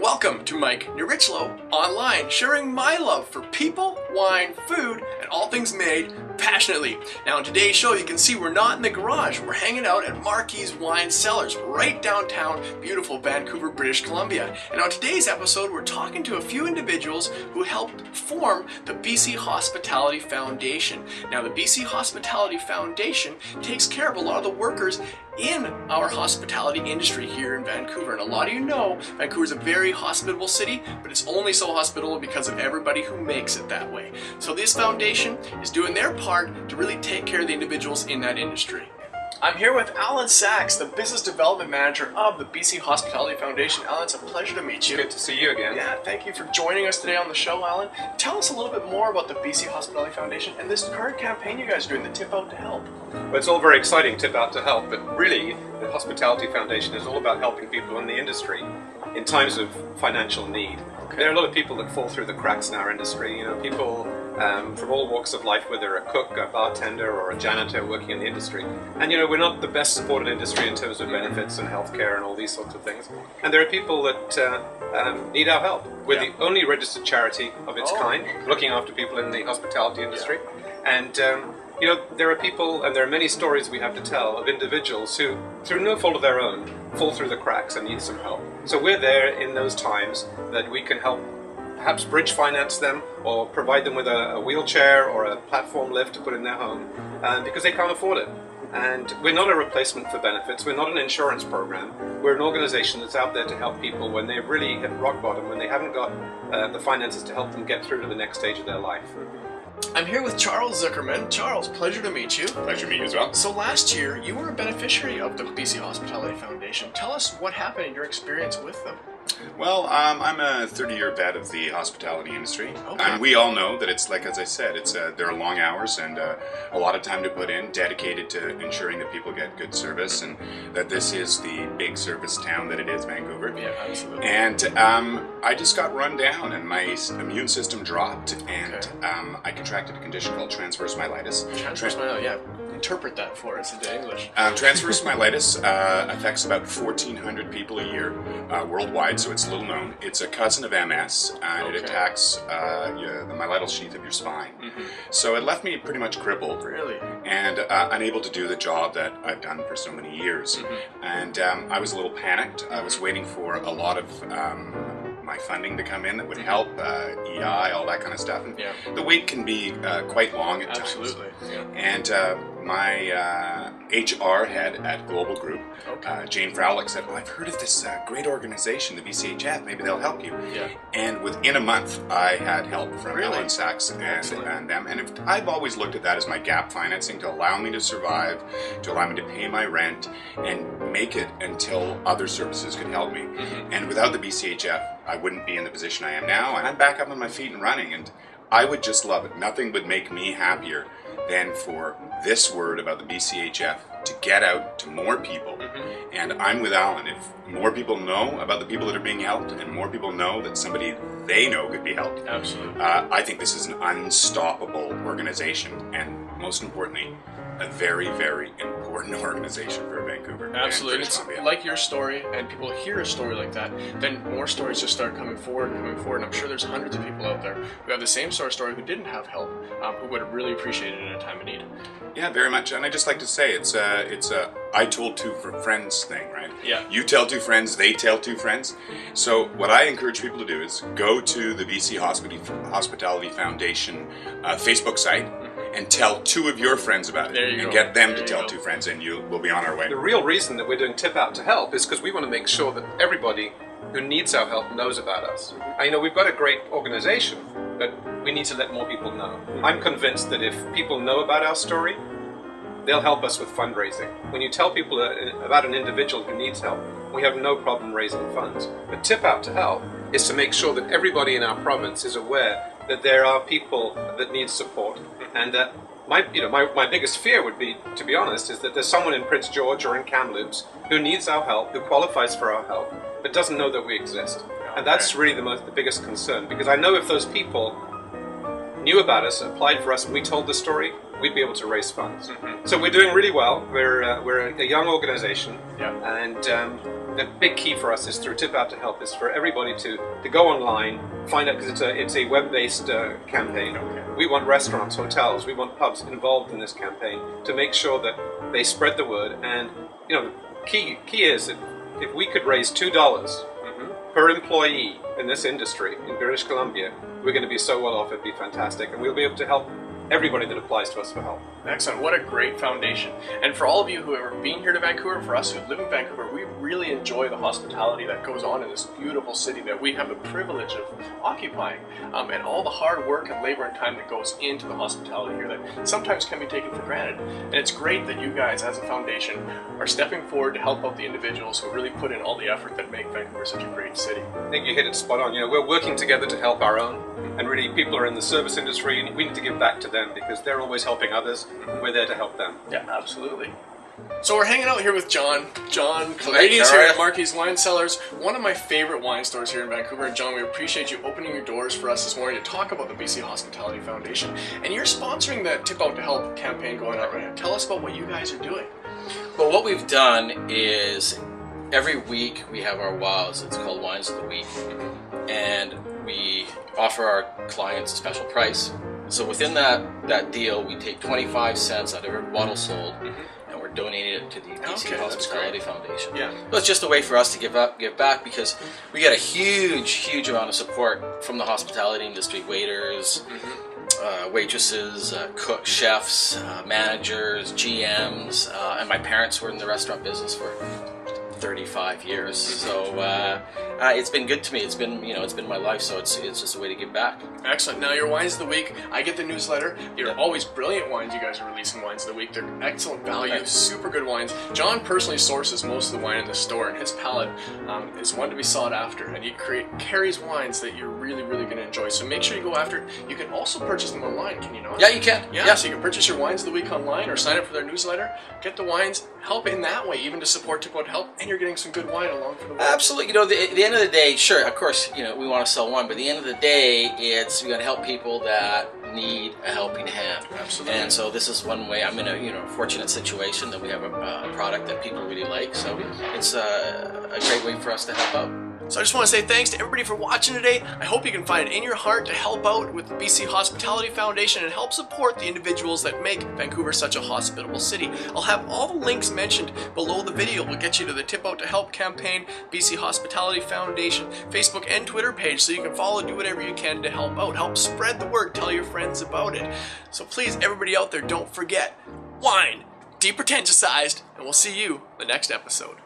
welcome to Mike Nierychlo Online, sharing my love for people, wine, food, and all things made passionately. Now in today's show, you can see we're not in the garage. We're hanging out at Marquis Wine Cellars, right downtown, beautiful Vancouver, British Columbia. And on today's episode, we're talking to a few individuals who helped form the BC Hospitality Foundation. Now the BC Hospitality Foundation takes care of a lot of the workers in our hospitality industry here in Vancouver. And a lot of you know, Vancouver is a very hospitable city, but it's only so hospitable because of everybody who makes it that way. So this foundation is doing their part to really take care of the individuals in that industry. I'm here with Alan Sachs, the Business Development Manager of the BC Hospitality Foundation. Alan, it's a pleasure to meet you. Good to see you again. Yeah, thank you for joining us today on the show, Alan. Tell us a little bit more about the BC Hospitality Foundation and this current campaign you guys are doing, the Tip Out to Help. Well, it's all very exciting, Tip Out to Help, but really the Hospitality Foundation is all about helping people in the industry in times of financial need. Okay. There are a lot of people that fall through the cracks in our industry. You know, people from all walks of life, whether a cook, a bartender, or a janitor working in the industry. And you know, we're not the best supported industry in terms of benefits and healthcare and all these sorts of things. And there are people that need our help. We're the only registered charity of its kind, looking after people in the hospitality industry. Yeah. And you know, there are people, and there are many stories we have to tell of individuals who, through no fault of their own, fall through the cracks and need some help. So we're there in those times that we can help perhaps bridge finance them or provide them with a wheelchair or a platform lift to put in their home because they can't afford it. And we're not a replacement for benefits. We're not an insurance program. We're an organization that's out there to help people when they've really hit rock bottom, when they haven't got the finances to help them get through to the next stage of their life. I'm here with Charles Zuckerman. Charles, pleasure to meet you. Pleasure to meet you as well. So last year, you were a beneficiary of the BC Hospitality Foundation. Tell us what happened in your experience with them. Well, I'm a 30-year vet of the hospitality industry. Okay. And we all know that it's, like as I said, there are long hours and a lot of time to put in, dedicated to ensuring that people get good service and that this is the big service town that it is, Vancouver. Yeah, absolutely. And I just got run down and my immune system dropped and I contracted a condition called transverse myelitis. Transverse myelitis, yeah. Interpret that for us into English. Transverse myelitis affects about 1,400 people a year worldwide, so it's little known. It's a cousin of MS, and it attacks the myelital sheath of your spine. Mm-hmm. So it left me pretty much crippled. Really? And unable to do the job that I've done for so many years. Mm-hmm. And I was a little panicked. I was waiting for a lot of my funding to come in that would help, EI, all that kind of stuff. And the wait can be quite long at times. Absolutely. Yeah. And my HR head at Global Group, Jane Fraulich, said, "Well, I've heard of this great organization, the BCHF. Maybe they'll help you." Yeah. And within a month, I had help from Alan Sachs and them. And I've always looked at that as my gap financing to allow me to survive, to allow me to pay my rent, and make it until other services could help me. Mm-hmm. And without the BCHF, I wouldn't be in the position I am now. And I'm back up on my feet and running. And I would just love it. Nothing would make me happier than for this word about the BCHF to get out to more people. Mm-hmm. And I'm with Alan. If more people know about the people that are being helped and more people know that somebody they know could be helped, absolutely. I think this is an unstoppable organization and most importantly, a very, very important organization for Vancouver. Absolutely. It's like your story, and people hear a story like that, then more stories just start coming forward. And I'm sure there's hundreds of people out there who have the same sort of story who didn't have help, who would have really appreciated it in a time of need. Yeah, very much. And I just like to say it's a I told two friends thing, right? Yeah. You tell two friends, they tell two friends. So what I encourage people to do is go to the BC Hospitality Foundation Facebook site. And tell two of your friends about it, and get them to tell two friends, and we'll be on our way. The real reason that we're doing Tip Out to Help is because we want to make sure that everybody who needs our help knows about us. And, you know, we've got a great organization, but we need to let more people know. I'm convinced that if people know about our story, they'll help us with fundraising. When you tell people about an individual who needs help, we have no problem raising funds. But Tip Out to Help is to make sure that everybody in our province is aware that there are people that need support, and that my biggest fear would be, to be honest, is that there's someone in Prince George or in Kamloops who needs our help, who qualifies for our help, but doesn't know that we exist. And that's really the biggest concern, because I know if those people knew about us, applied for us, and we told the story, we'd be able to raise funds. Mm-hmm. So we're doing really well. We're a young organization, and the big key for us is through Tip Out to Help is for everybody to go online, find out, because it's a web-based campaign. We want restaurants, hotels, we want pubs involved in this campaign to make sure that they spread the word. And the key is that if we could raise $2 per employee in this industry in British Columbia, we're going to be so well off, it'd be fantastic, and we'll be able to help everybody that applies to us for help. Excellent. What a great foundation. And for all of you who have ever been here to Vancouver, for us who live in Vancouver, we really enjoy the hospitality that goes on in this beautiful city that we have the privilege of occupying, and all the hard work and labor and time that goes into the hospitality here that sometimes can be taken for granted. And it's great that you guys, as a foundation, are stepping forward to help out the individuals who really put in all the effort that make Vancouver such a great city. I think you hit it spot on. We're working together to help our own, and really people are in the service industry, and we need to give back to them because they're always helping others. We're there to help them. Yeah, absolutely. So we're hanging out here with John. John Canadians here at Marquis Wine Cellars, one of my favorite wine stores here in Vancouver. And John, we appreciate you opening your doors for us this morning to talk about the BC Hospitality Foundation. And you're sponsoring the Tip Out to Help campaign going on right now. Tell us about what you guys are doing. Well, what we've done is every week we have our WOWs. It's called Wines of the Week. And we offer our clients a special price. So within that deal, we take 25 cents out of every bottle sold, and we're donating it to the BC Hospitality Foundation. Yeah. So it's just a way for us to give back, because we get a huge amount of support from the hospitality industry: waiters, waitresses, cooks, chefs, managers, GMs, and my parents were in the restaurant business for 35 years. So it's been good to me. It's been my life. So it's just a way to give back. Excellent. Now your wines of the week, I get the newsletter. They're always brilliant wines. You guys are releasing wines of the week. They're excellent value, super good wines. John personally sources most of the wine in the store, and his palate is one to be sought after. And he carries wines that you're really going to enjoy. So make sure you go after it. You can also purchase them online, can you not? Yeah, you can. Yeah. So you can purchase your wines of the week online, or sign up for their newsletter. Get the wines, help in that way, even to support Tip Out to Help, and you're getting some good wine along for the way. Absolutely. At the end of the day, sure, of course, we want to sell wine, but at the end of the day, we got to help people that need a helping hand. Absolutely. And so this is one way. I'm in a fortunate situation that we have a product that people really like. So it's a great way for us to help out. So I just want to say thanks to everybody for watching today. I hope you can find it in your heart to help out with the BC Hospitality Foundation and help support the individuals that make Vancouver such a hospitable city. I'll have all the links mentioned below the video. We'll get you to the Tip Out to Help campaign, BC Hospitality Foundation, Facebook and Twitter page, so you can follow, do whatever you can to help out. Help spread the word, tell your friends about it. So please, everybody out there, don't forget, wine, depretentiousized, and we'll see you the next episode.